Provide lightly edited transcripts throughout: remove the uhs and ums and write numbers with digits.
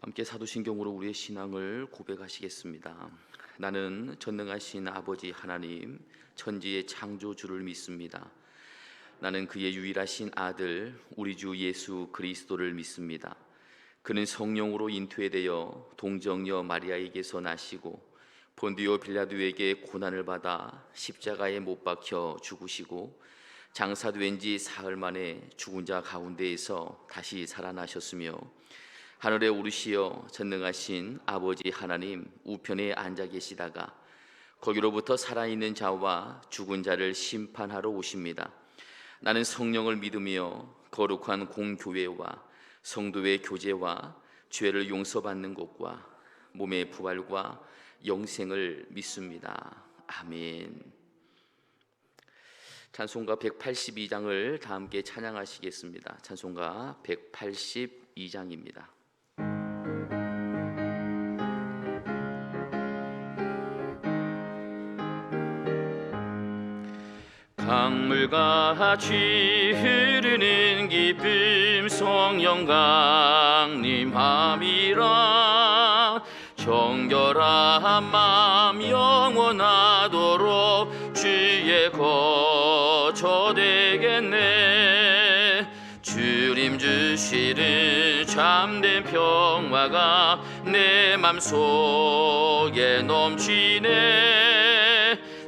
함께 사도신경으로 우리의 신앙을 고백하시겠습니다. 나는 전능하신 아버지 하나님, 천지의 창조주를 믿습니다. 나는 그의 유일하신 아들, 우리 주 예수 그리스도를 믿습니다. 그는 성령으로 잉태되어 동정녀 마리아에게서 나시고 본디오 빌라도에게 고난을 받아 십자가에 못 박혀 죽으시고 장사된 지 사흘 만에 죽은 자 가운데에서 다시 살아나셨으며 하늘에 오르시어 전능하신 아버지 하나님 우편에 앉아 계시다가 거기로부터 살아있는 자와 죽은 자를 심판하러 오십니다. 나는 성령을 믿으며 거룩한 공교회와 성도의 교제와 죄를 용서받는 것과 몸의 부활과 영생을 믿습니다. 아멘. 찬송가 182장을 다 함께 찬양하시겠습니다. 찬송가 182장입니다. 강물같이 흐르는 기쁨 성령 강림함이라 정결한 맘 영원하도록 주의 거처 되겠네. 주님 주시는 참된 평화가 내 맘속에 넘치네.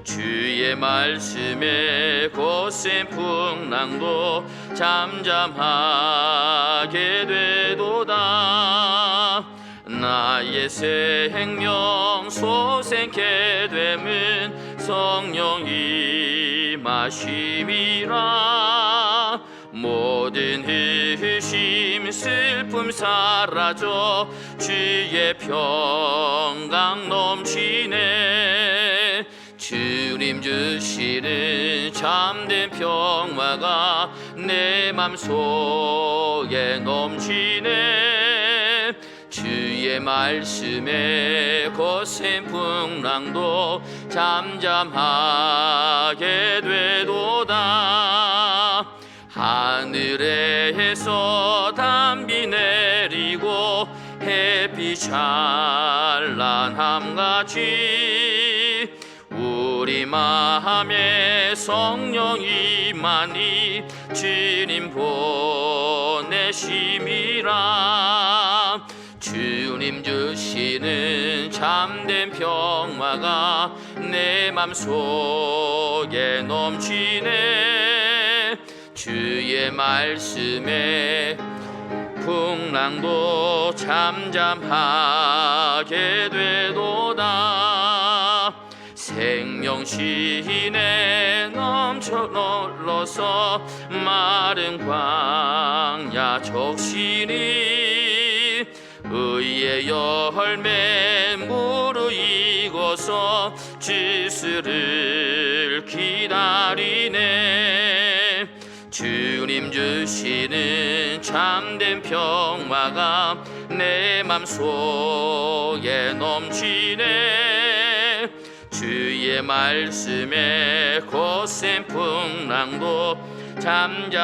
주의 말씀에 거센 풍랑도 잠잠하게 되도다. 나의 생명 소생케 됨은 성령 임하심이라. 모든 의심 슬픔 사라져 주의 평강 넘치네. 주님 주시는 참된 평화가 내 맘속에 넘치네. 주의 말씀에 거센 풍랑도 잠잠하게 되도다. 하늘에서 담비 내리고 햇빛 찬란함같이 우리 마음에 성령 임하니 주님 보내심이라. 주님 주시는 참된 평화가 내 맘속에 넘치네. 주의 말씀에 풍랑도 잠잠하게 되도다. 생명신에 넘쳐 놀러서 마른 광야 적시니 의의 열매 무르익어서 주스를 기다리네. 주님 주시는 참된 평화가 내 맘속에 넘치네. 주의 말씀에 거센 풍랑도 잠잠하게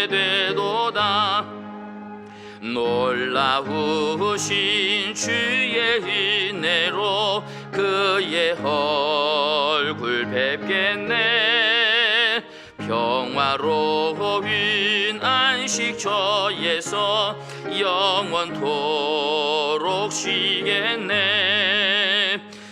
되도다. 놀라우신 주의 은혜로 그의 얼굴 뵙겠네. 평화로운 안식처에서 영원토록 쉬겠네.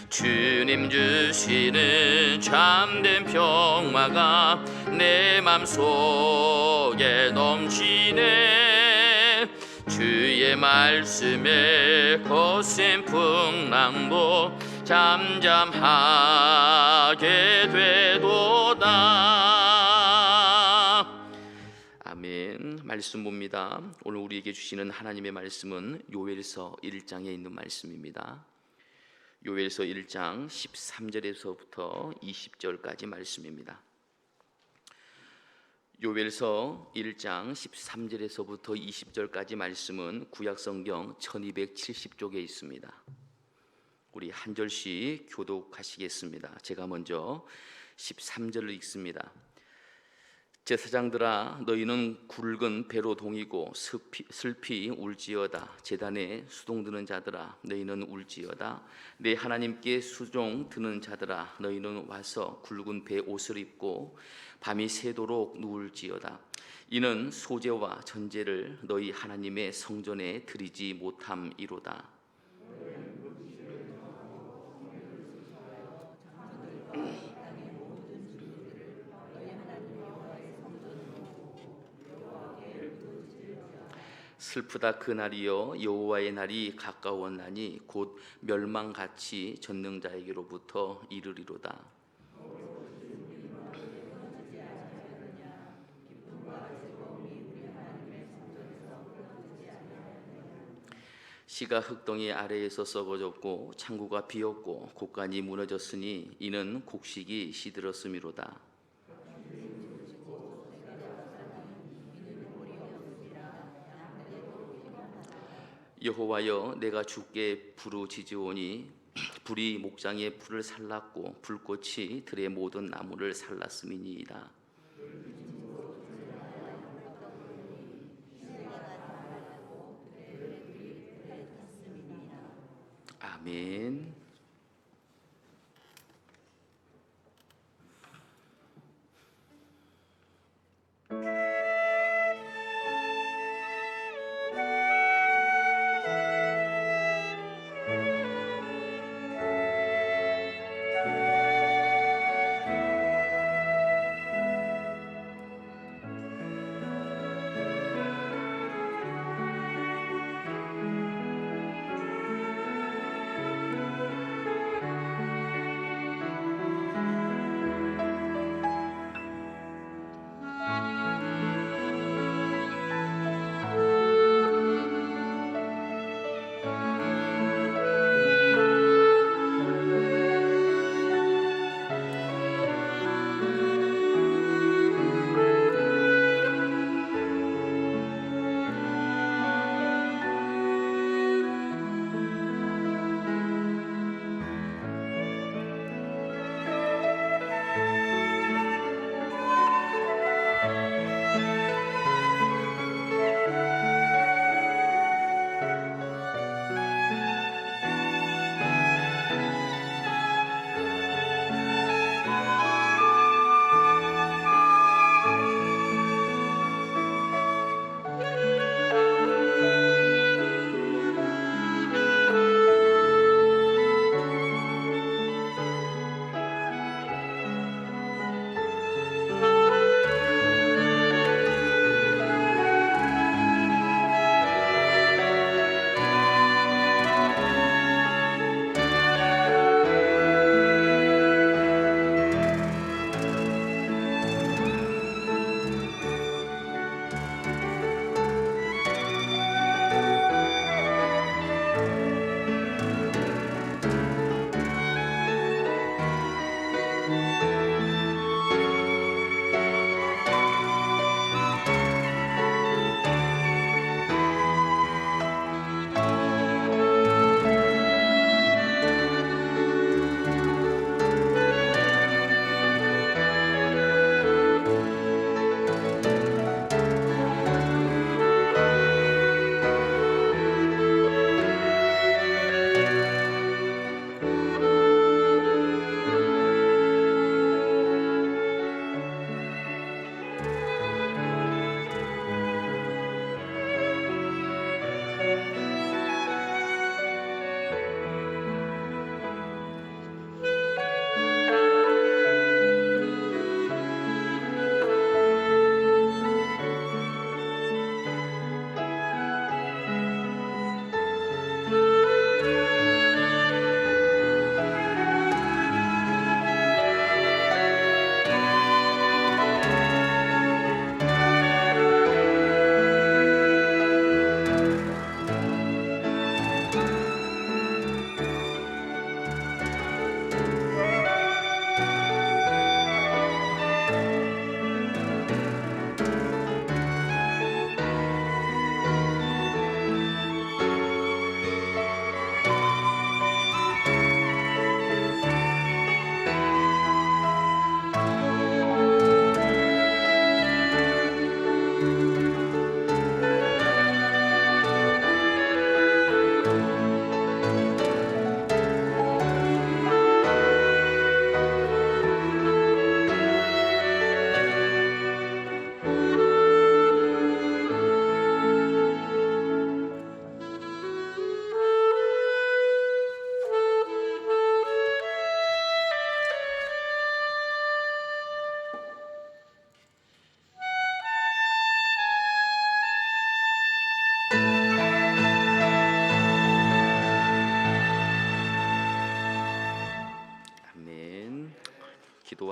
주님 주시는 참된 평화가 내 맘속에 넘치네. 주의 말씀에 거센 풍랑도 잠잠하게 되도다. 아멘. 말씀 봅니다. 오늘 우리에게 주시는 하나님의 말씀은 요엘서 1장에 있는 말씀입니다. 요엘서 1장 13절에서부터 20절까지 말씀입니다. 요엘서 1장 13절에서부터 20절까지 말씀은 구약성경 1270쪽에 있습니다. 우리 한 절씩 교독하시겠습니다. 제가 먼저 13절을 읽습니다. 제사장들아 너희는 굵은 배로 동이고 슬피 울지어다. 제단에 수동 드는 자들아 너희는 울지어다. 내 하나님께 수종 드는 자들아 너희는 와서 굵은 배 옷을 입고 밤이 새도록 누울지어다. 이는 소제와 전제를 너희 하나님의 성전에 드리지 못함이로다. 슬프다 그날이여 여호와의 날이 가까웠나니 곧 멸망같이 전능자에게로부터 이르리로다. 씨가 흙덩이 아래에서 썩어졌고 창고가 비었고 곡간이 무너졌으니 이는 곡식이 시들었음이로다. 여호와여 내가 주께 부르짖으오니 불이 목장의 풀을 살랐고 불꽃이 들의 모든 나무를 살랐음이니이다. 아멘.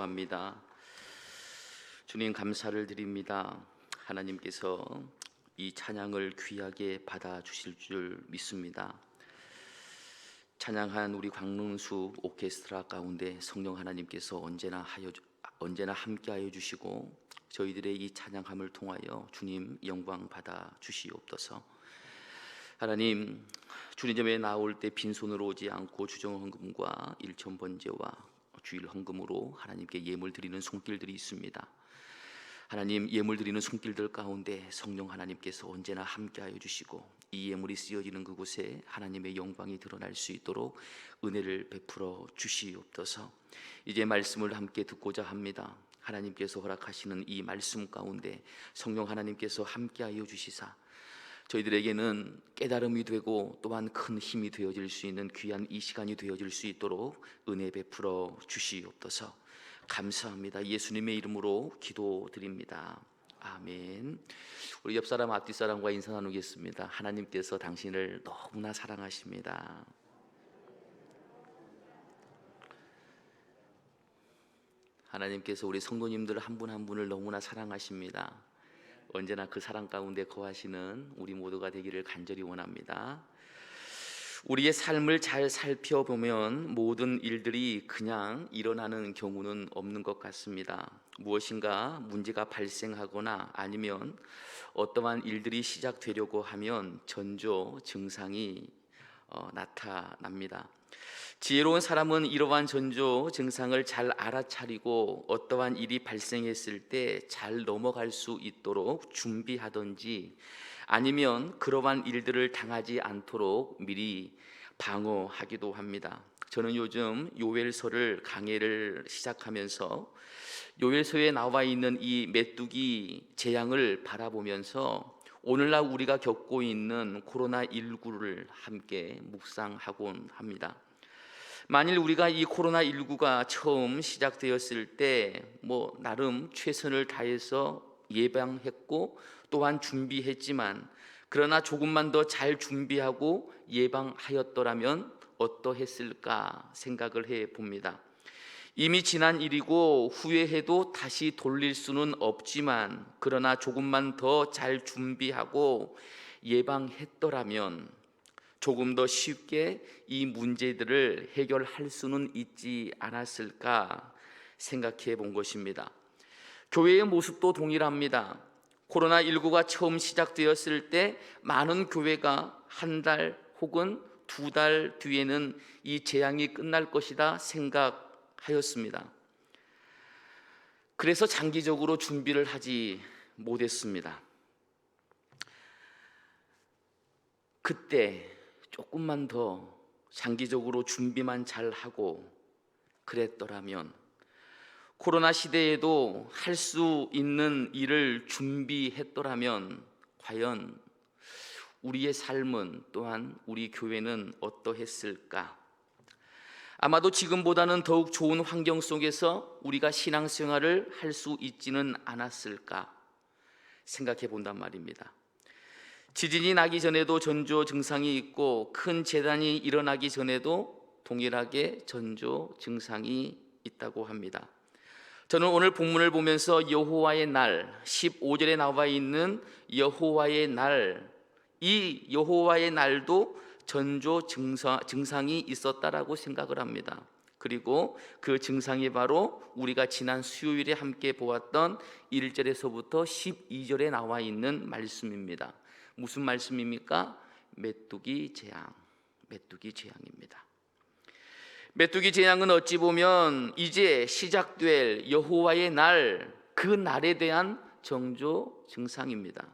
기도합니다. 주님, 감사를 드립니다. 하나님께서 이 찬양을 귀하게 받아주실 줄 믿습니다. 찬양한 우리 광릉수 오케스트라 가운데 성령 하나님께서 언제나 함께하여 주시고 저희들의 이 찬양함을 통하여 주님 영광 받아 주시옵소서. 하나님, 주님점에 나올 때 빈손으로 오지 않고 주정헌금과 일천번제와 주일 헌금으로 하나님께 예물 드리는 손길들이 있습니다. 하나님, 예물 드리는 손길들 가운데 성령 하나님께서 언제나 함께하여 주시고 이 예물이 쓰여지는 그곳에 하나님의 영광이 드러날 수 있도록 은혜를 베풀어 주시옵소서. 이제 말씀을 함께 듣고자 합니다. 하나님께서 허락하시는 이 말씀 가운데 성령 하나님께서 함께하여 주시사 저희들에게는 깨달음이 되고 또한 큰 힘이 되어질 수 있는 귀한 이 시간이 되어질 수 있도록 은혜 베풀어 주시옵소서. 감사합니다. 예수님의 이름으로 기도드립니다. 아멘. 우리 옆사람 앞뒤 사람과 인사 나누겠습니다. 하나님께서 당신을 너무나 사랑하십니다. 하나님께서 우리 성도님들 한 분 한 분을 너무나 사랑하십니다. 언제나 그 사랑 가운데 거하시는 우리 모두가 되기를 간절히 원합니다. 우리의 삶을 잘 살펴보면 모든 일들이 그냥 일어나는 경우는 없는 것 같습니다. 무엇인가 문제가 발생하거나 아니면 어떠한 일들이 시작되려고 하면 전조 증상이 나타납니다. 지혜로운 사람은 이러한 전조 증상을 잘 알아차리고 어떠한 일이 발생했을 때 잘 넘어갈 수 있도록 준비하든지 아니면 그러한 일들을 당하지 않도록 미리 방어하기도 합니다. 저는 요즘 요엘서를 강해를 시작하면서 요엘서에 나와 있는 이 메뚜기 재앙을 바라보면서 오늘날 우리가 겪고 있는 코로나19를 함께 묵상하곤 합니다. 만일 우리가 이 코로나19가 처음 시작되었을 때 나름 최선을 다해서 예방했고 또한 준비했지만 그러나 조금만 더 잘 준비하고 예방하였더라면 어떠했을까 생각을 해봅니다. 이미 지난 일이고 후회해도 다시 돌릴 수는 없지만 그러나 조금만 더 잘 준비하고 예방했더라면 조금 더 쉽게 이 문제들을 해결할 수는 있지 않았을까 생각해 본 것입니다. 교회의 모습도 동일합니다. 코로나19가 처음 시작되었을 때 많은 교회가 한 달 혹은 두 달 뒤에는 이 재앙이 끝날 것이다 생각하였습니다. 그래서 장기적으로 준비를 하지 못했습니다. 그때 조금만 더 장기적으로 준비만 잘하고 그랬더라면 코로나 시대에도 할 수 있는 일을 준비했더라면 과연 우리의 삶은 또한 우리 교회는 어떠했을까? 아마도 지금보다는 더욱 좋은 환경 속에서 우리가 신앙생활을 할 수 있지는 않았을까 생각해 본단 말입니다. 지진이 나기 전에도 전조 증상이 있고 큰 재난이 일어나기 전에도 동일하게 전조 증상이 있다고 합니다. 저는 오늘 본문을 보면서 여호와의 날 15절에 나와 있는 여호와의 날, 이 여호와의 날도 전조 증상이 있었다라고 생각을 합니다. 그리고 그 증상이 바로 우리가 지난 수요일에 함께 보았던 1절에서부터 12절에 나와 있는 말씀입니다. 무슨 말씀입니까? 메뚜기 재앙입니다. 메뚜기 재앙은 어찌 보면 이제 시작될 여호와의 날, 그 날에 대한 정조 증상입니다.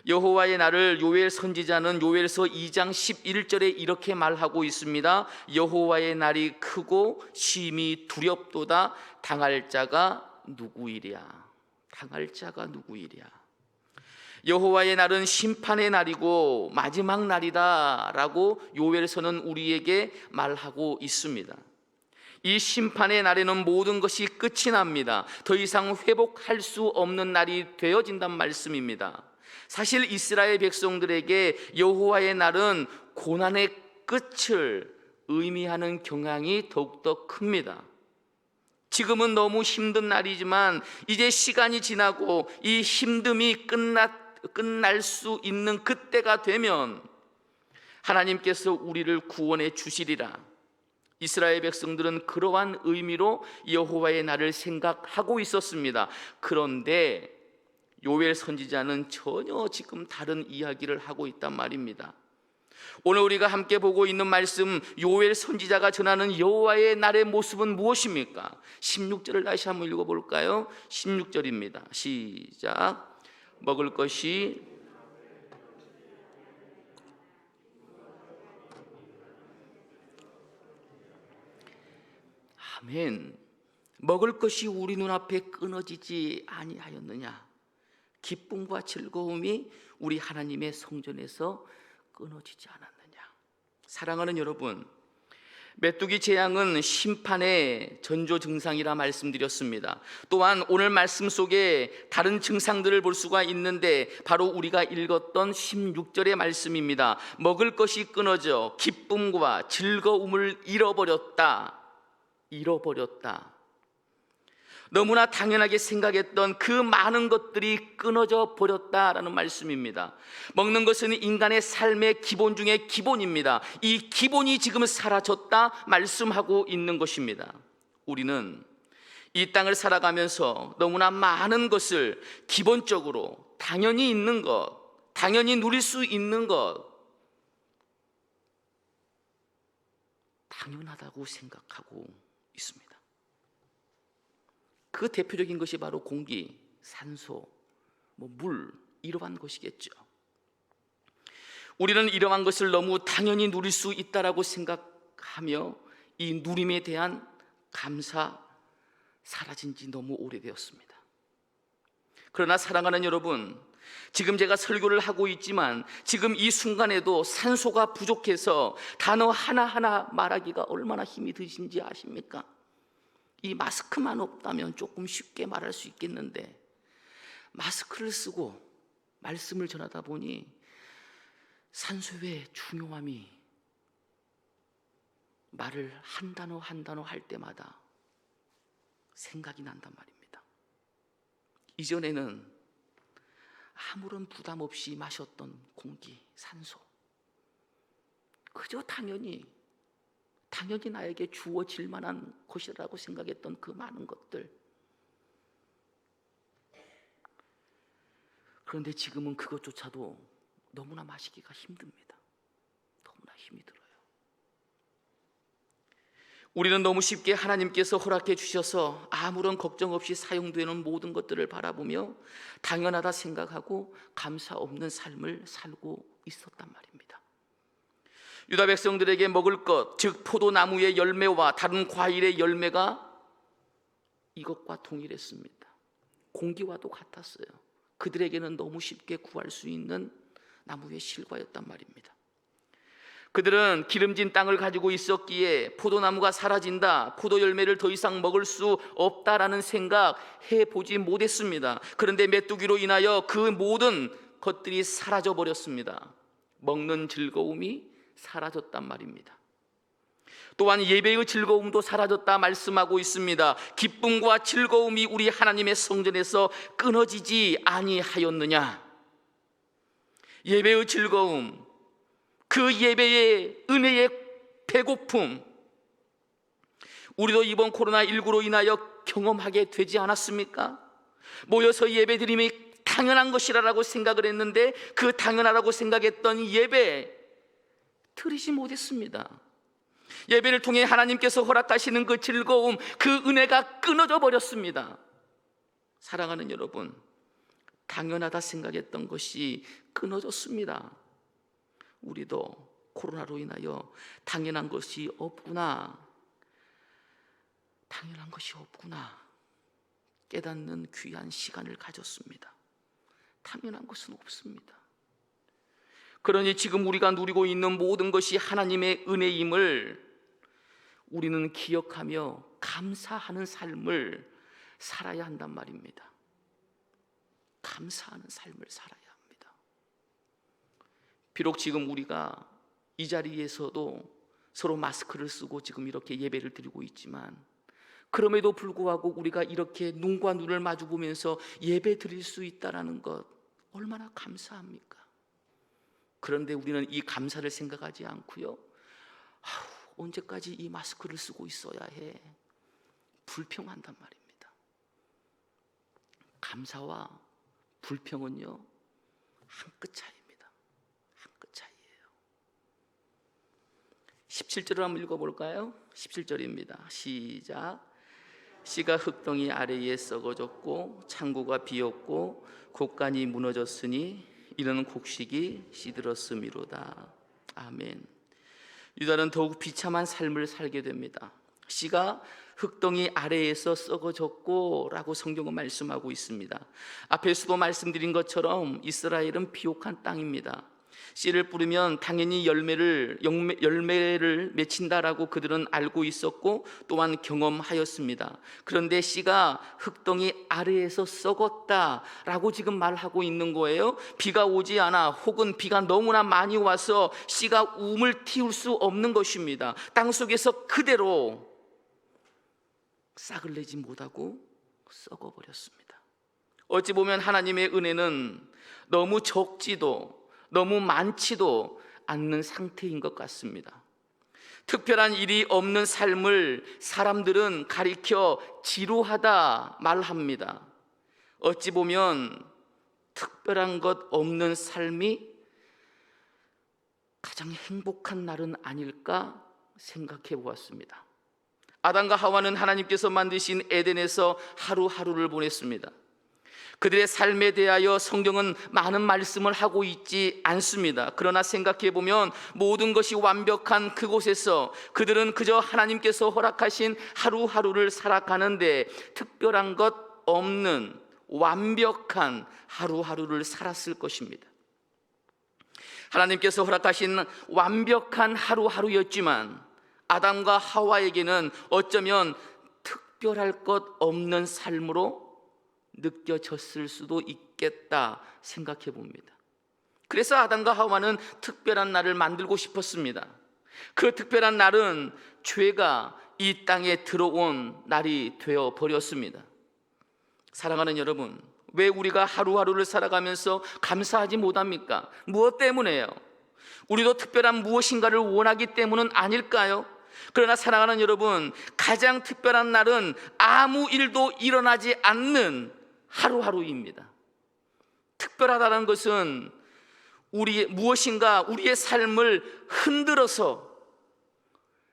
여호와의 날을 요엘 선지자는 요엘서 2장 11절에 이렇게 말하고 있습니다. 여호와의 날이 크고 심히 두렵도다. 당할 자가 누구이랴. 여호와의 날은 심판의 날이고 마지막 날이다라고 요엘서는 우리에게 말하고 있습니다. 이 심판의 날에는 모든 것이 끝이 납니다. 더 이상 회복할 수 없는 날이 되어진단 말씀입니다. 사실 이스라엘 백성들에게 여호와의 날은 고난의 끝을 의미하는 경향이 더욱더 큽니다. 지금은 너무 힘든 날이지만 이제 시간이 지나고 이 힘듦이 끝날 수 있는 그때가 되면 하나님께서 우리를 구원해 주시리라. 이스라엘 백성들은 그러한 의미로 여호와의 날을 생각하고 있었습니다. 그런데 요엘 선지자는 전혀 지금 다른 이야기를 하고 있단 말입니다. 오늘 우리가 함께 보고 있는 말씀, 요엘 선지자가 전하는 여호와의 날의 모습은 무엇입니까? 16절을 다시 한번 읽어볼까요? 16절입니다. 시작. 먹을 것이 아멘. 먹을 것이 우리 눈앞에 끊어지지 아니하였느냐? 기쁨과 즐거움이 우리 하나님의 성전에서 끊어지지 않았느냐? 사랑하는 여러분, 메뚜기 재앙은 심판의 전조 증상이라 말씀드렸습니다. 또한 오늘 말씀 속에 다른 증상들을 볼 수가 있는데 바로 우리가 읽었던 16절의 말씀입니다. 먹을 것이 끊어져 기쁨과 즐거움을 잃어버렸다. 너무나 당연하게 생각했던 그 많은 것들이 끊어져 버렸다라는 말씀입니다. 먹는 것은 인간의 삶의 기본 중에 기본입니다. 이 기본이 지금 사라졌다 말씀하고 있는 것입니다. 우리는 이 땅을 살아가면서 너무나 많은 것을 기본적으로 당연히 있는 것, 당연히 누릴 수 있는 것, 당연하다고 생각하고 있습니다. 그 대표적인 것이 바로 공기, 산소, 물, 이러한 것이겠죠. 우리는 이러한 것을 너무 당연히 누릴 수 있다라고 생각하며 이 누림에 대한 감사 사라진 지 너무 오래되었습니다. 그러나 사랑하는 여러분, 지금 제가 설교를 하고 있지만 지금 이 순간에도 산소가 부족해서 단어 하나하나 말하기가 얼마나 힘이 드신지 아십니까? 이 마스크만 없다면 조금 쉽게 말할 수 있겠는데 마스크를 쓰고 말씀을 전하다 보니 산소의 중요함이 말을 한 단어 한 단어 할 때마다 생각이 난단 말입니다. 이전에는 아무런 부담 없이 마셨던 공기, 산소, 그저 당연히 나에게 주어질 만한 것이라고 생각했던 그 많은 것들, 그런데 지금은 그것조차도 너무나 마시기가 힘듭니다. 너무나 힘이 들어요. 우리는 너무 쉽게 하나님께서 허락해 주셔서 아무런 걱정 없이 사용되는 모든 것들을 바라보며 당연하다 생각하고 감사 없는 삶을 살고 있었단 말입니다. 유다 백성들에게 먹을 것, 즉 포도나무의 열매와 다른 과일의 열매가 이것과 동일했습니다. 공기와도 같았어요. 그들에게는 너무 쉽게 구할 수 있는 나무의 실과였단 말입니다. 그들은 기름진 땅을 가지고 있었기에 포도나무가 사라진다, 포도 열매를 더 이상 먹을 수 없다라는 생각 해보지 못했습니다. 그런데 메뚜기로 인하여 그 모든 것들이 사라져 버렸습니다. 먹는 즐거움이 사라졌단 말입니다. 또한 예배의 즐거움도 사라졌다 말씀하고 있습니다. 기쁨과 즐거움이 우리 하나님의 성전에서 끊어지지 아니하였느냐? 예배의 즐거움, 그 예배의 은혜의 배고픔, 우리도 이번 코로나19로 인하여 경험하게 되지 않았습니까? 모여서 예배드림이 당연한 것이라고 생각을 했는데 그 당연하다고 생각했던 예배 드리지 못했습니다. 예배를 통해 하나님께서 허락하시는 그 즐거움, 그 은혜가 끊어져 버렸습니다. 사랑하는 여러분, 당연하다 생각했던 것이 끊어졌습니다. 우리도 코로나로 인하여 당연한 것이 없구나 깨닫는 귀한 시간을 가졌습니다. 당연한 것은 없습니다. 그러니 지금 우리가 누리고 있는 모든 것이 하나님의 은혜임을 우리는 기억하며 감사하는 삶을 살아야 한단 말입니다. 감사하는 삶을 살아야 합니다. 비록 지금 우리가 이 자리에서도 서로 마스크를 쓰고 지금 이렇게 예배를 드리고 있지만 그럼에도 불구하고 우리가 이렇게 눈과 눈을 마주 보면서 예배 드릴 수 있다는 것 얼마나 감사합니까? 그런데 우리는 이 감사를 생각하지 않고요, 언제까지 이 마스크를 쓰고 있어야 해? 불평한단 말입니다. 감사와 불평은요, 한 끗 차이입니다. 한 끗 차이예요. 17절을 한번 읽어볼까요? 17절입니다. 시작. 씨가 흙덩이 아래에 썩어졌고 창고가 비었고 곡간이 무너졌으니 이는 곡식이 시들었음이로다. 아멘. 유다는 더욱 비참한 삶을 살게 됩니다. 씨가 흙덩이 아래에서 썩어졌고 라고 성경은 말씀하고 있습니다. 앞에서도 말씀드린 것처럼 이스라엘은 비옥한 땅입니다. 씨를 뿌리면 당연히 열매를 맺힌다라고 그들은 알고 있었고 또한 경험하였습니다. 그런데 씨가 흙덩이 아래에서 썩었다라고 지금 말하고 있는 거예요. 비가 오지 않아 혹은 비가 너무나 많이 와서 씨가 움을 틔울 수 없는 것입니다. 땅 속에서 그대로 싹을 내지 못하고 썩어버렸습니다. 어찌 보면 하나님의 은혜는 너무 적지도 너무 많지도 않는 상태인 것 같습니다. 특별한 일이 없는 삶을 사람들은 가리켜 지루하다 말합니다. 어찌 보면 특별한 것 없는 삶이 가장 행복한 날은 아닐까 생각해 보았습니다. 아담과 하와는 하나님께서 만드신 에덴에서 하루하루를 보냈습니다. 그들의 삶에 대하여 성경은 많은 말씀을 하고 있지 않습니다. 그러나 생각해 보면 모든 것이 완벽한 그곳에서 그들은 그저 하나님께서 허락하신 하루하루를 살아가는데 특별한 것 없는 완벽한 하루하루를 살았을 것입니다. 하나님께서 허락하신 완벽한 하루하루였지만 아담과 하와에게는 어쩌면 특별할 것 없는 삶으로 느껴졌을 수도 있겠다 생각해 봅니다. 그래서 아담과 하와는 특별한 날을 만들고 싶었습니다. 그 특별한 날은 죄가 이 땅에 들어온 날이 되어 버렸습니다. 사랑하는 여러분, 왜 우리가 하루하루를 살아가면서 감사하지 못합니까? 무엇 때문에요? 우리도 특별한 무엇인가를 원하기 때문은 아닐까요? 그러나 사랑하는 여러분, 가장 특별한 날은 아무 일도 일어나지 않는 하루하루입니다. 특별하다는 것은 무엇인가 우리의 삶을 흔들어서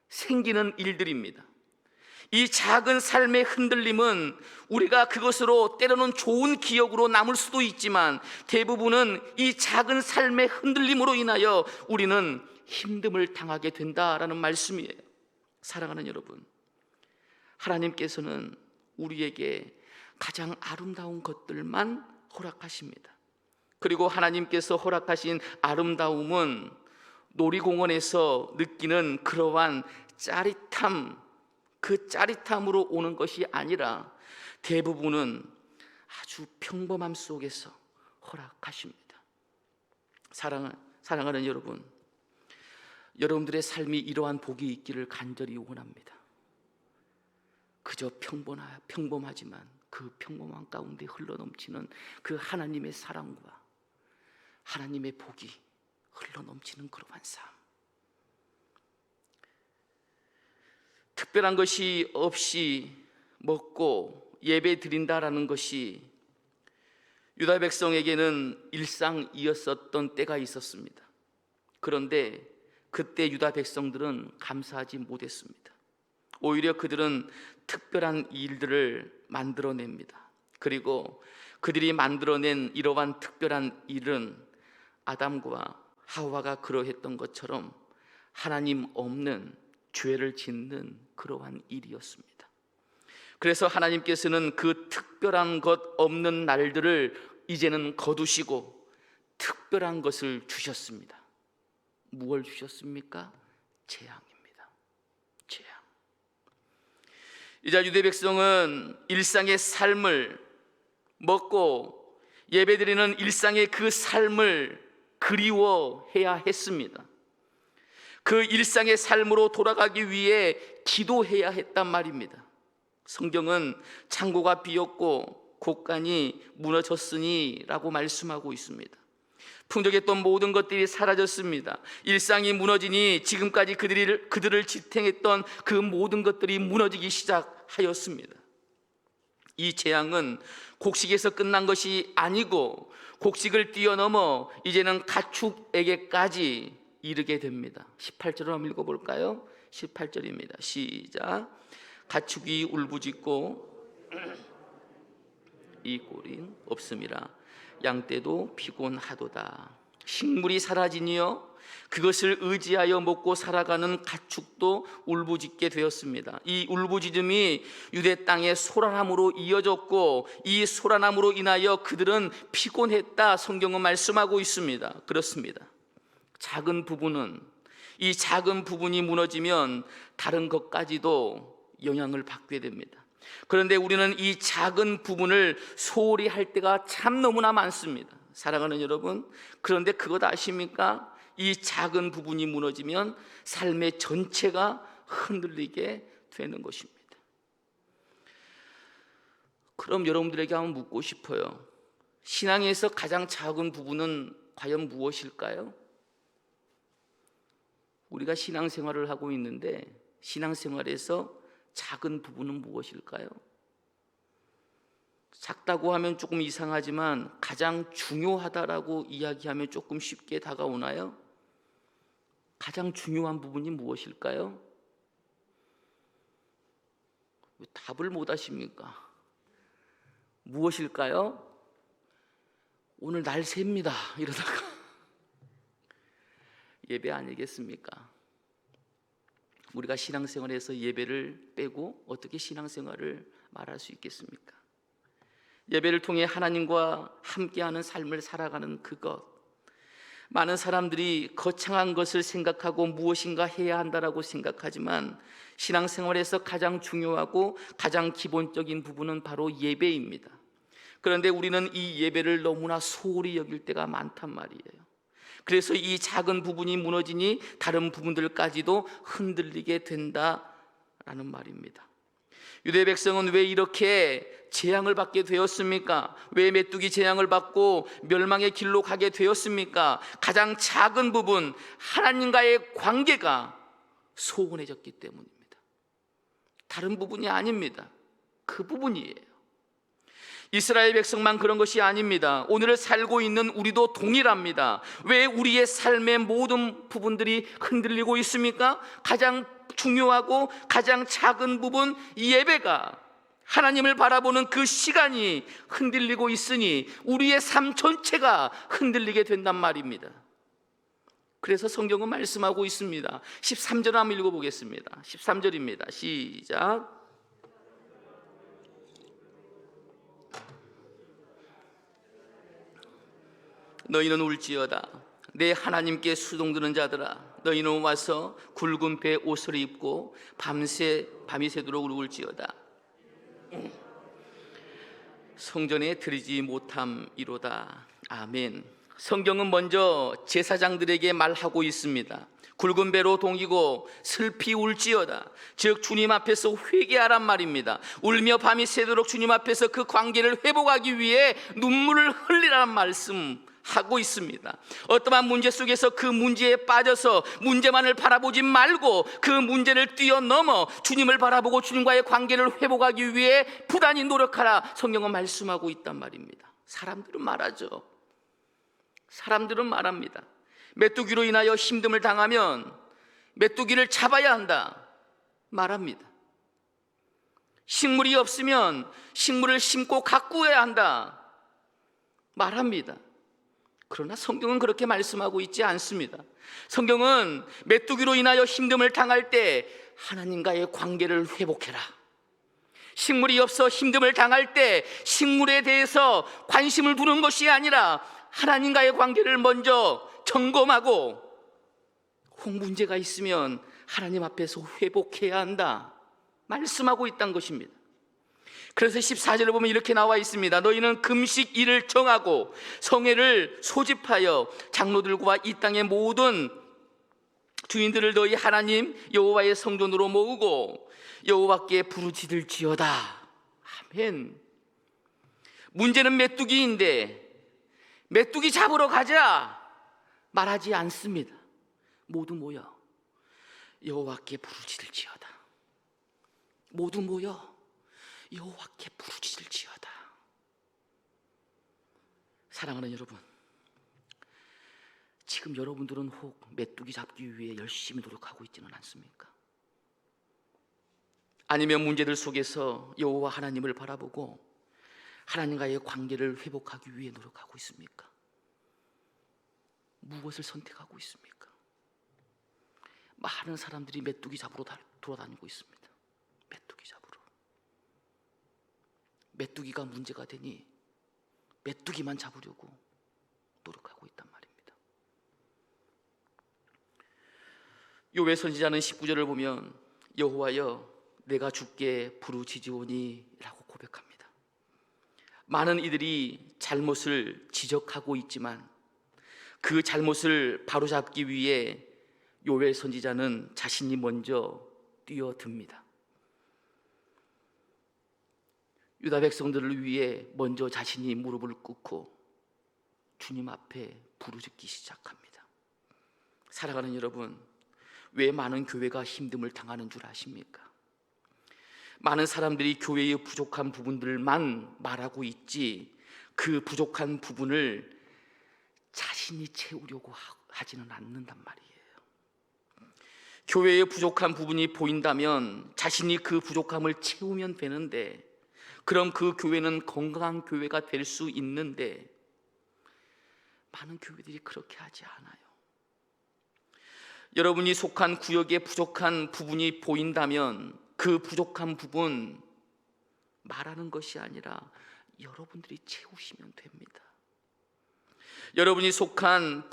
생기는 일들입니다. 이 작은 삶의 흔들림은 우리가 그것으로 때로는 좋은 기억으로 남을 수도 있지만 대부분은 이 작은 삶의 흔들림으로 인하여 우리는 힘듦을 당하게 된다라는 말씀이에요. 사랑하는 여러분, 하나님께서는 우리에게 가장 아름다운 것들만 허락하십니다. 그리고 하나님께서 허락하신 아름다움은 놀이공원에서 느끼는 그러한 짜릿함, 그 짜릿함으로 오는 것이 아니라 대부분은 아주 평범함 속에서 허락하십니다. 사랑하는 여러분, 여러분들의 삶이 이러한 복이 있기를 간절히 원합니다. 그저 평범하지만 그 평범한 가운데 흘러넘치는 그 하나님의 사랑과 하나님의 복이 흘러넘치는 그러한 삶. 특별한 것이 없이 먹고 예배 드린다라는 것이 유다 백성에게는 일상이었었던 때가 있었습니다. 그런데 그때 유다 백성들은 감사하지 못했습니다. 오히려 그들은 특별한 일들을 만들어냅니다. 그리고 그들이 만들어낸 이러한 특별한 일은 아담과 하와가 그러했던 것처럼 하나님 없는 죄를 짓는 그러한 일이었습니다. 그래서 하나님께서는 그 특별한 것 없는 날들을 이제는 거두시고 특별한 것을 주셨습니다. 무엇을 주셨습니까? 재앙입니다. 재앙. 이제 유대 백성은 일상의 삶을 먹고 예배드리는 일상의 그 삶을 그리워해야 했습니다. 그 일상의 삶으로 돌아가기 위해 기도해야 했단 말입니다. 성경은 창고가 비었고 곳간이 무너졌으니 라고 말씀하고 있습니다. 풍족했던 모든 것들이 사라졌습니다. 일상이 무너지니 지금까지 그들을 지탱했던 그 모든 것들이 무너지기 시작하였습니다. 이 재앙은 곡식에서 끝난 것이 아니고 곡식을 뛰어넘어 이제는 가축에게까지 이르게 됩니다. 18절을 한번 읽어볼까요? 18절입니다. 시작. 가축이 울부짖고 이 꼴이 없음이라 양떼도 피곤하도다. 식물이 사라지니요 그것을 의지하여 먹고 살아가는 가축도 울부짖게 되었습니다. 이 울부짖음이 유대 땅의 소란함으로 이어졌고 이 소란함으로 인하여 그들은 피곤했다 성경은 말씀하고 있습니다. 그렇습니다. 이 작은 부분이 무너지면 다른 것까지도 영향을 받게 됩니다. 그런데 우리는 이 작은 부분을 소홀히 할 때가 참 너무나 많습니다. 사랑하는 여러분, 그런데 그것 아십니까? 이 작은 부분이 무너지면 삶의 전체가 흔들리게 되는 것입니다. 그럼 여러분들에게 한번 묻고 싶어요. 신앙에서 가장 작은 부분은 과연 무엇일까요? 우리가 신앙생활을 하고 있는데 신앙생활에서 작은 부분은 무엇일까요? 작다고 하면 조금 이상하지만 가장 중요하다라고 이야기하면 조금 쉽게 다가오나요? 가장 중요한 부분이 무엇일까요? 왜 답을 못 하십니까? 무엇일까요? 오늘 날 셉니다 이러다가 예배 아니겠습니까? 우리가 신앙생활에서 예배를 빼고 어떻게 신앙생활을 말할 수 있겠습니까? 예배를 통해 하나님과 함께하는 삶을 살아가는 그것, 많은 사람들이 거창한 것을 생각하고 무엇인가 해야 한다라고 생각하지만 신앙생활에서 가장 중요하고 가장 기본적인 부분은 바로 예배입니다. 그런데 우리는 이 예배를 너무나 소홀히 여길 때가 많단 말이에요. 그래서 이 작은 부분이 무너지니 다른 부분들까지도 흔들리게 된다라는 말입니다. 유대 백성은 왜 이렇게 재앙을 받게 되었습니까? 왜 메뚜기 재앙을 받고 멸망의 길로 가게 되었습니까? 가장 작은 부분, 하나님과의 관계가 소원해졌기 때문입니다. 다른 부분이 아닙니다. 그 부분이에요. 이스라엘 백성만 그런 것이 아닙니다. 오늘을 살고 있는 우리도 동일합니다. 왜 우리의 삶의 모든 부분들이 흔들리고 있습니까? 가장 중요하고 가장 작은 부분, 예배가 하나님을 바라보는 그 시간이 흔들리고 있으니 우리의 삶 전체가 흔들리게 된단 말입니다. 그래서 성경은 말씀하고 있습니다. 13절 한번 읽어보겠습니다. 13절입니다. 시작. 너희는 울지어다. 내 하나님께 수동드는 자들아, 너희는 와서 굵은 배 옷을 입고 밤이 새도록 울지어다. 성전에 드리지 못함이로다. 아멘. 성경은 먼저 제사장들에게 말하고 있습니다. 굵은 배로 동이고 슬피 울지어다. 즉 주님 앞에서 회개하란 말입니다. 울며 밤이 새도록 주님 앞에서 그 관계를 회복하기 위해 눈물을 흘리라는 말씀하고 있습니다. 어떠한 문제 속에서 그 문제에 빠져서 문제만을 바라보지 말고 그 문제를 뛰어넘어 주님을 바라보고 주님과의 관계를 회복하기 위해 부단히 노력하라. 성경은 말씀하고 있단 말입니다. 사람들은 말하죠. 사람들은 말합니다. 메뚜기로 인하여 힘듦을 당하면 메뚜기를 잡아야 한다 말합니다. 식물이 없으면 식물을 심고 가꾸어야 한다 말합니다. 그러나 성경은 그렇게 말씀하고 있지 않습니다. 성경은 메뚜기로 인하여 힘듦을 당할 때 하나님과의 관계를 회복해라. 식물이 없어 힘듦을 당할 때 식물에 대해서 관심을 두는 것이 아니라 하나님과의 관계를 먼저 점검하고 혹 문제가 있으면 하나님 앞에서 회복해야 한다 말씀하고 있다는 것입니다. 그래서 14절을 보면 이렇게 나와 있습니다. 너희는 금식일을 정하고 성회를 소집하여 장로들과 이 땅의 모든 주인들을 너희 하나님 여호와의 성전으로 모으고 여호와께 부르짖을지어다. 아멘. 문제는 메뚜기인데 메뚜기 잡으러 가자 말하지 않습니다. 모두 모여 여호와께 부르짖을지어다. 모두 모여 여호와께 부르짖을지어다. 사랑하는 여러분, 지금 여러분들은 혹 메뚜기 잡기 위해 열심히 노력하고 있지는 않습니까? 아니면 문제들 속에서 여호와 하나님을 바라보고 하나님과의 관계를 회복하기 위해 노력하고 있습니까? 무엇을 선택하고 있습니까? 많은 사람들이 메뚜기 잡으러 돌아다니고 있습니다. 메뚜기 잡으러. 메뚜기가 문제가 되니 메뚜기만 잡으려고 노력하고 있단 말입니다. 요외 선지자는 19절을 보면 여호와여 내가 주께 부르짖으오니 라고 고백합니다. 많은 이들이 잘못을 지적하고 있지만 그 잘못을 바로잡기 위해 요엘 선지자는 자신이 먼저 뛰어듭니다. 유다 백성들을 위해 먼저 자신이 무릎을 꿇고 주님 앞에 부르짖기 시작합니다. 사랑하는 여러분, 왜 많은 교회가 힘듦을 당하는 줄 아십니까? 많은 사람들이 교회의 부족한 부분들만 말하고 있지 그 부족한 부분을 자신이 채우려고 하지는 않는단 말이에요. 교회의 부족한 부분이 보인다면 자신이 그 부족함을 채우면 되는데, 그럼 그 교회는 건강한 교회가 될 수 있는데 많은 교회들이 그렇게 하지 않아요. 여러분이 속한 구역에 부족한 부분이 보인다면 그 부족한 부분 말하는 것이 아니라 여러분들이 채우시면 됩니다. 여러분이 속한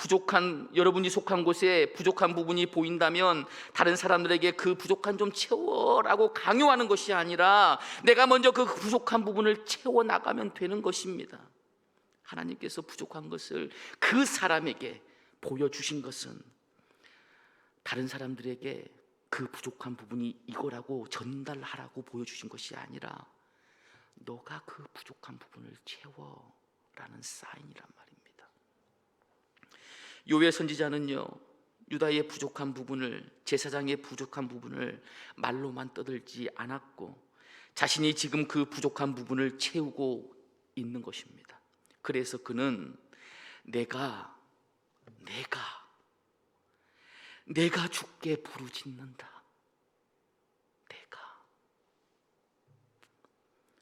곳에 부족한 부분이 보인다면 다른 사람들에게 그 부족한 좀 채워라고 강요하는 것이 아니라 내가 먼저 그 부족한 부분을 채워나가면 되는 것입니다. 하나님께서 부족한 것을 그 사람에게 보여주신 것은 다른 사람들에게 그 부족한 부분이 이거라고 전달하라고 보여주신 것이 아니라 너가 그 부족한 부분을 채워라는 사인이란 말입니다. 요엘 선지자는요, 유다의 부족한 부분을, 제사장의 부족한 부분을 말로만 떠들지 않았고 자신이 지금 그 부족한 부분을 채우고 있는 것입니다. 그래서 그는 내가 주께 부르짖는다. 내가.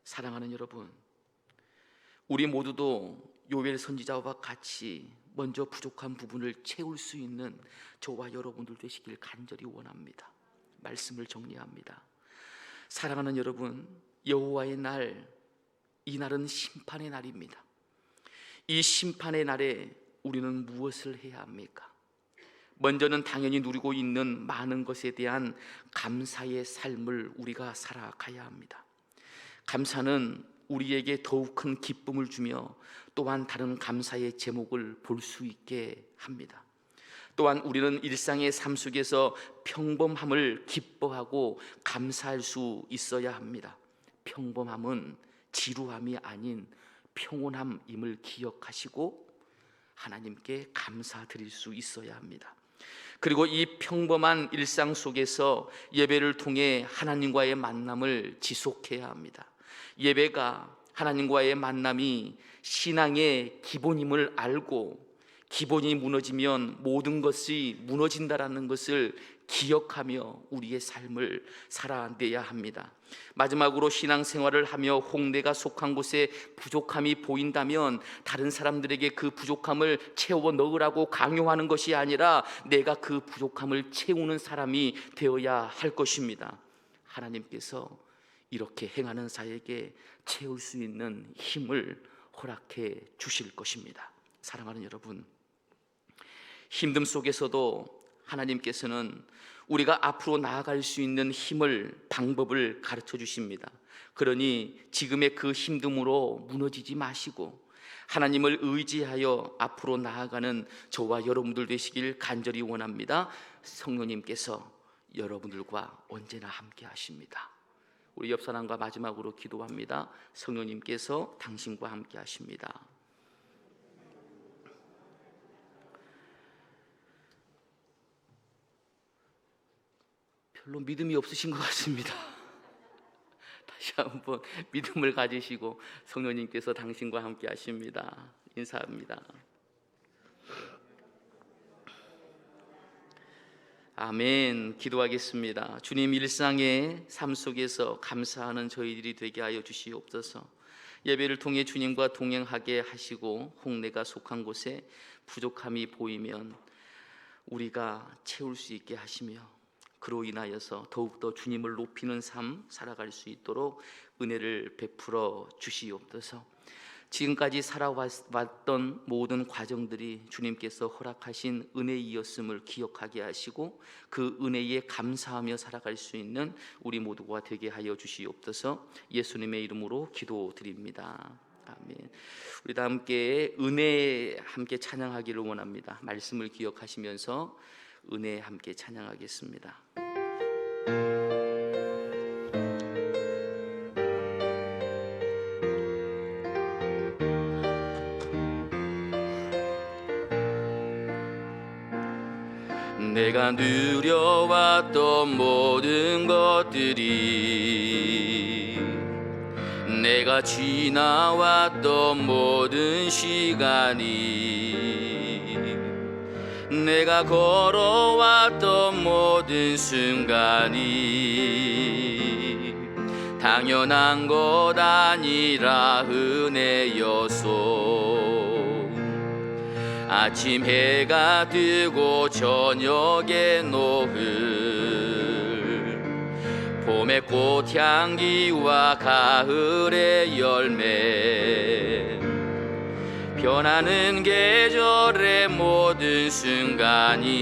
사랑하는 여러분, 우리 모두도 요엘 선지자와 같이 먼저 부족한 부분을 채울 수 있는 저와 여러분들 되시길 간절히 원합니다. 말씀을 정리합니다. 사랑하는 여러분, 여호와의 날, 이 날은 심판의 날입니다. 이 심판의 날에 우리는 무엇을 해야 합니까? 먼저는 당연히 누리고 있는 많은 것에 대한 감사의 삶을 우리가 살아가야 합니다. 감사는 우리에게 더욱 큰 기쁨을 주며 또한 다른 감사의 제목을 볼 수 있게 합니다. 또한 우리는 일상의 삶 속에서 평범함을 기뻐하고 감사할 수 있어야 합니다. 평범함은 지루함이 아닌 평온함임을 기억하시고 하나님께 감사드릴 수 있어야 합니다. 그리고 이 평범한 일상 속에서 예배를 통해 하나님과의 만남을 지속해야 합니다. 예배가, 하나님과의 만남이 신앙의 기본임을 알고 기본이 무너지면 모든 것이 무너진다라는 것을 기억하며 우리의 삶을 살아내야 합니다. 마지막으로 신앙생활을 하며 혹 내가 속한 곳에 부족함이 보인다면 다른 사람들에게 그 부족함을 채워 넣으라고 강요하는 것이 아니라 내가 그 부족함을 채우는 사람이 되어야 할 것입니다. 하나님께서 이렇게 행하는 자에게 채울 수 있는 힘을 허락해 주실 것입니다. 사랑하는 여러분, 힘듦 속에서도 하나님께서는 우리가 앞으로 나아갈 수 있는 힘을, 방법을 가르쳐 주십니다. 그러니 지금의 그 힘듦으로 무너지지 마시고 하나님을 의지하여 앞으로 나아가는 저와 여러분들 되시길 간절히 원합니다. 성령님께서 여러분들과 언제나 함께 하십니다. 우리 옆 사람과 마지막으로 기도합니다. 성령님께서 당신과 함께 하십니다. 별로 믿음이 없으신 것 같습니다. 다시 한번 믿음을 가지시고 성령님께서 당신과 함께 하십니다. 인사합니다. 아멘. 기도하겠습니다. 주님, 일상의 삶 속에서 감사하는 저희들이 되게 하여 주시옵소서. 예배를 통해 주님과 동행하게 하시고 혹 내가 속한 곳에 부족함이 보이면 우리가 채울 수 있게 하시며 그로 인하여서 더욱더 주님을 높이는 삶 살아갈 수 있도록 은혜를 베풀어 주시옵소서. 지금까지 살아왔던 모든 과정들이 주님께서 허락하신 은혜이었음을 기억하게 하시고 그 은혜에 감사하며 살아갈 수 있는 우리 모두가 되게 하여 주시옵소서. 예수님의 이름으로 기도드립니다. 아멘. 우리 다 함께 은혜 함께 찬양하기를 원합니다. 말씀을 기억하시면서 은혜 함께 찬양하겠습니다. 내가 누려왔던 모든 것들이, 내가 지나왔던 모든 시간이, 내가 걸어왔던 모든 순간이 당연한 것 아니라 은혜여소. 아침 해가 뜨고 저녁에 노을, 봄의 꽃향기와 가을의 열매, 변하는 계절의 모든 순간이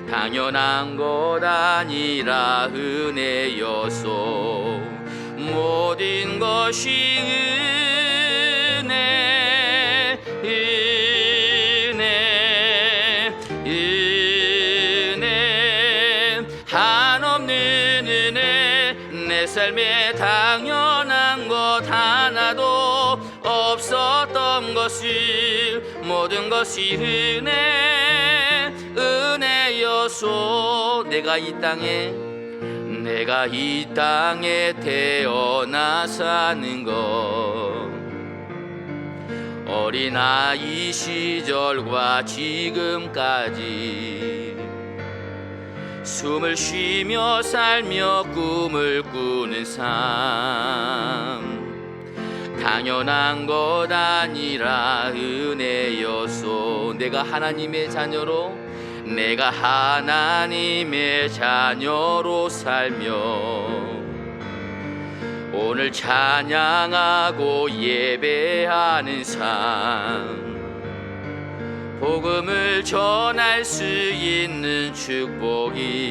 당연한 것 아니라 은혜여소. 모든 것이 은혜, 은혜, 은혜, 한없는 은혜. 내 삶에 당연한 것 하나도 없었던 것을, 모든 것이 은혜, 은혜여소. 내가 이 땅에 태어나 사는 것, 어린아이 시절과 지금까지 숨을 쉬며 살며 꿈을 꾸는 삶, 당연한 것 아니라 은혜여소. 내가 하나님의 자녀로 살며 오늘 찬양하고 예배하는 삶, 복음을 전할 수 있는 축복이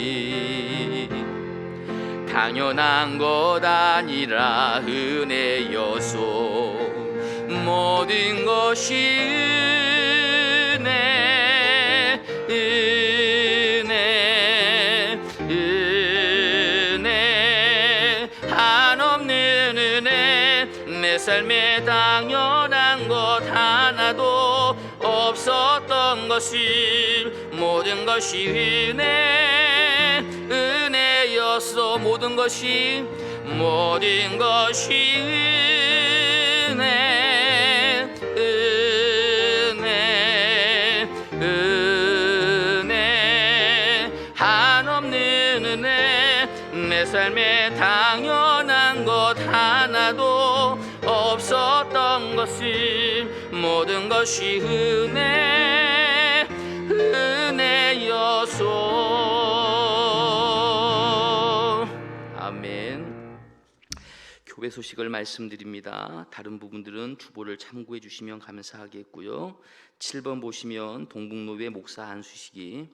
당연한 것 아니라 은혜여소. 모든 것이 은혜, 은혜, 은혜, 한없는 은혜. 내 삶에 당연한 것 하나도 없었던 것을, 모든 것이 은혜, 은혜였어. 모든 것이 은혜, 은혜, 은혜, 한없는 은혜. 내 삶에 당연한 것 하나도 없었던 것을, 모든 것이 은혜, 은혜여소. 아멘. 교회 소식을 말씀드립니다. 다른 부분들은 주보를 참고해 주시면 감사하겠고요. 7번 보시면 동북노회 목사 안수식이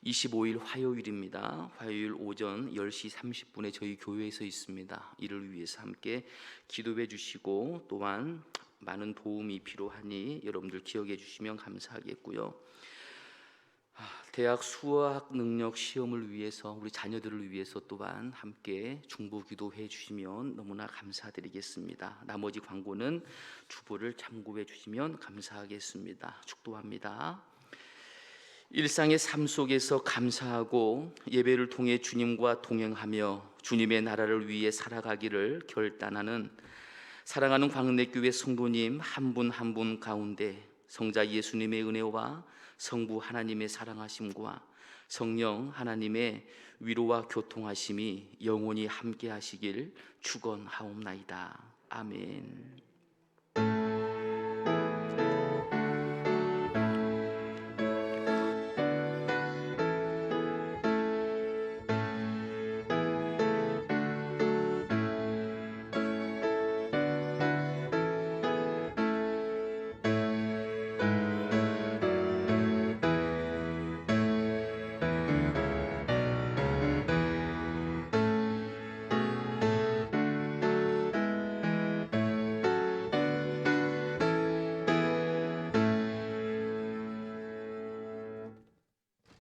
25일 화요일입니다. 화요일 오전 10시 30분에 저희 교회에서 있습니다. 이를 위해서 함께 기도해 주시고 또한 많은 도움이 필요하니 여러분들 기억해 주시면 감사하겠고요. 대학 수학 능력 시험을 위해서 우리 자녀들을 위해서 또한 함께 중보 기도해 주시면 너무나 감사드리겠습니다. 나머지 광고는 주보를 참고해 주시면 감사하겠습니다. 축도합니다. 일상의 삶 속에서 감사하고 예배를 통해 주님과 동행하며 주님의 나라를 위해 살아가기를 결단하는 사랑하는 광내교회 성도님 한 분 한 분 가운데 성자 예수님의 은혜와 성부 하나님의 사랑하심과 성령 하나님의 위로와 교통하심이 영원히 함께 하시길 축원하옵나이다. 아멘.